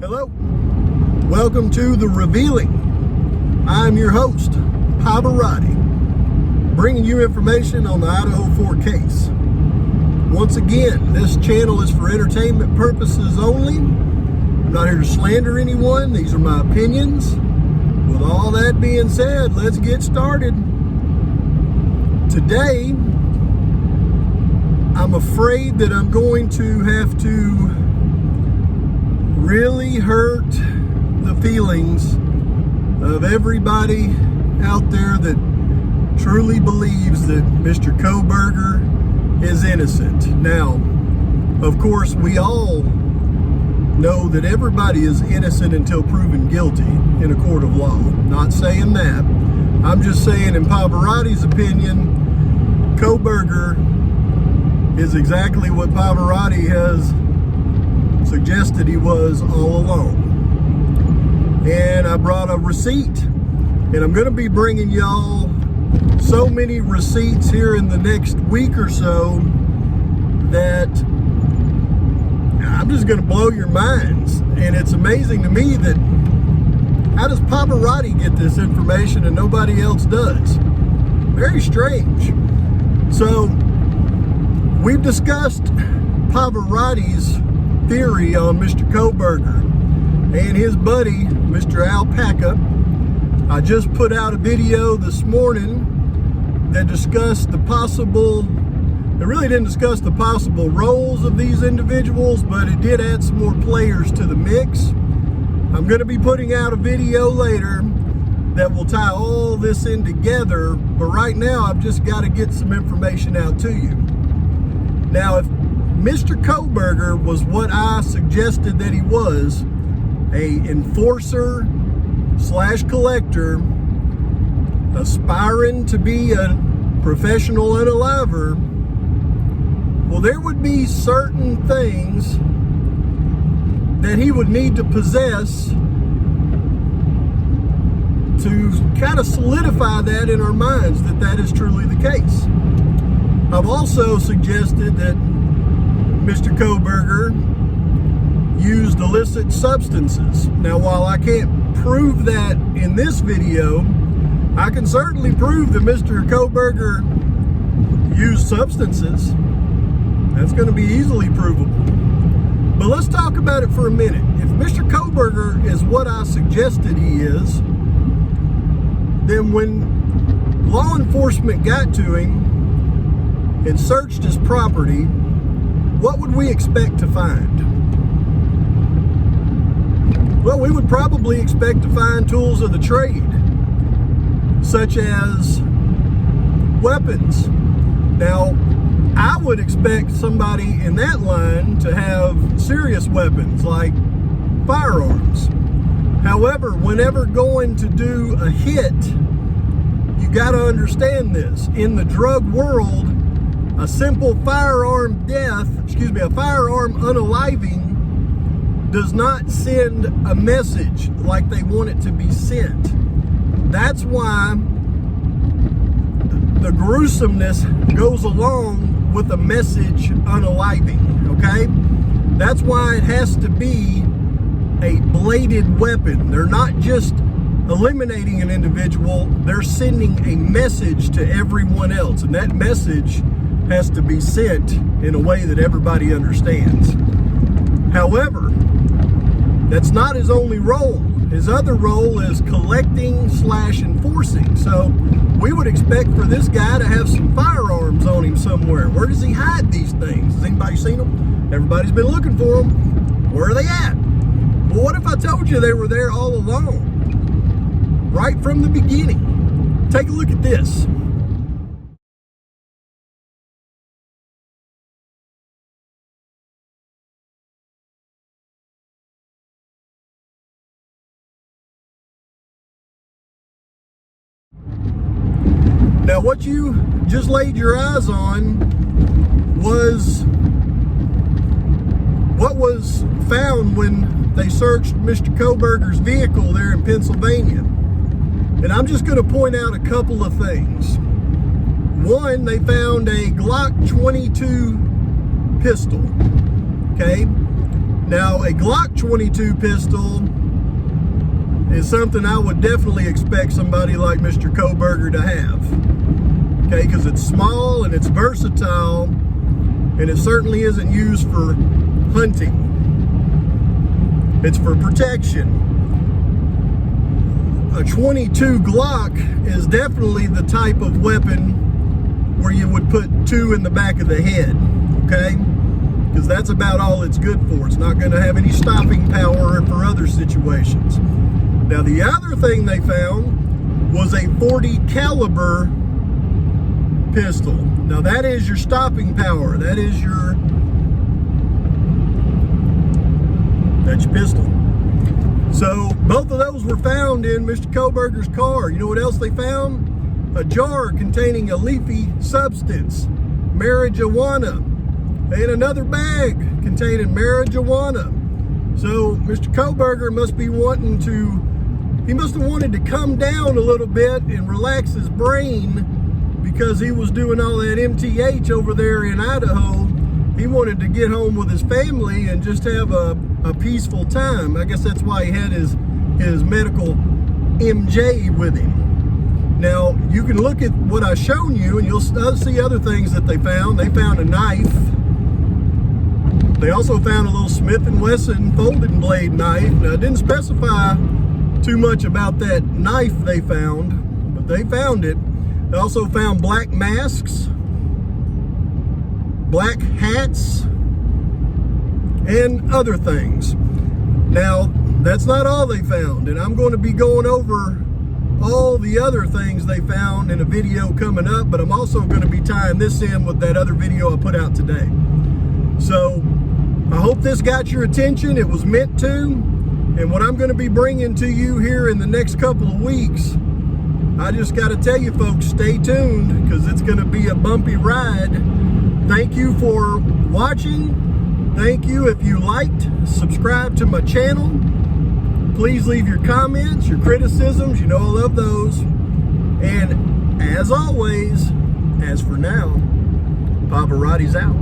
Hello, welcome to The Revealing. I'm your host, Pavoratii, bringing you information on the Idaho 4 case. Once again, this channel is for entertainment purposes only. I'm not here to slander anyone. These are my opinions. With all that being said, let's get started. Today, I'm afraid that I'm going to have to really hurt the feelings of everybody out there that truly believes that Mr. Kohberger is innocent. Now, of course, we all know that everybody is innocent until proven guilty in a court of law. Not saying that. I'm just saying, in Pavoratii's opinion, Kohberger is exactly what Pavoratii has suggested he was all along. And I brought a receipt, and I'm going to be bringing y'all so many receipts here in the next week or so that I'm just going to blow your minds. And it's amazing to me that how does Pavoratii get this information and nobody else does? Very strange. So we've discussed Pavoratii's theory on Mr. Kohberger and his buddy, Mr. Alpaca. I just put out a video this morning that discussed the possible, it really didn't discuss the possible roles of these individuals, but it did add some more players to the mix. I'm going to be putting out a video later that will tie all this in together, but right now I've just got to get some information out to you. Now, if Mr. Kohberger was what I suggested that he was, a enforcer / collector, aspiring to be a professional unaliver, well, there would be certain things that he would need to possess to kind of solidify that in our minds that that is truly the case. I've also suggested that Mr. Kohberger used illicit substances. Now, while I can't prove that in this video, I can certainly prove that Mr. Kohberger used substances. That's going to be easily provable. But let's talk about it for a minute. If Mr. Kohberger is what I suggested he is, then when law enforcement got to him and searched his property, what would we expect to find? Well, we would probably expect to find tools of the trade, such as weapons. Now, I would expect somebody in that line to have serious weapons like firearms. However, whenever going to do a hit, you got to understand this. In the drug world, a simple firearm unaliving does not send a message like they want it to be sent. That's why the gruesomeness goes along with a message unaliving, okay? That's why it has to be a bladed weapon. They're not just eliminating an individual, they're sending a message to everyone else, and that message has to be sent in a way that everybody understands. However, that's not his only role. His other role is collecting / enforcing. So we would expect for this guy to have some firearms on him somewhere. Where does he hide these things? Has anybody seen them? Everybody's been looking for them. Where are they at? Well, what if I told you they were there all along? Right from the beginning. Take a look at this. Now, what you just laid your eyes on was what was found when they searched Mr. Kohberger's vehicle there in Pennsylvania. And I'm just going to point out a couple of things. One, they found a Glock 22 pistol, okay? Now, a Glock 22 pistol is something I would definitely expect somebody like Mr. Kohberger to have. Okay, because it's small and it's versatile, and it certainly isn't used for hunting. It's for protection. A 22 Glock is definitely the type of weapon where you would put two in the back of the head, okay? Because that's about all it's good for. It's not going to have any stopping power for other situations. Now, the other thing they found was a 40 caliber pistol. Now, that is your stopping power. That's your pistol. So both of those were found in Mr. Kohberger's car. You know what else they found? A jar containing a leafy substance, marijuana, and another bag containing marijuana. So Mr. Kohberger must be wanting to, he must have wanted to come down a little bit and relax his brain because he was doing all that MTH over there in Idaho. He wanted to get home with his family and just have a peaceful time. I guess that's why he had his medical MJ with him. Now, you can look at what I've shown you and you'll see other things that they found. They found a knife. They also found a little Smith & Wesson folding blade knife. Now, it didn't specify too much about that knife they found, but they found it. They also found black masks, black hats, and other things. Now, that's not all they found, and I'm going to be going over all the other things they found in a video coming up, but I'm also going to be tying this in with that other video I put out today. So, I hope this got your attention. It was meant to, and what I'm going to be bringing to you here in the next couple of weeks, I just got to tell you folks, stay tuned, because it's going to be a bumpy ride. Thank you for watching. Thank you if you liked, subscribe to my channel. Please leave your comments, your criticisms, you know I love those. And as always, as for now, Pavarati's out.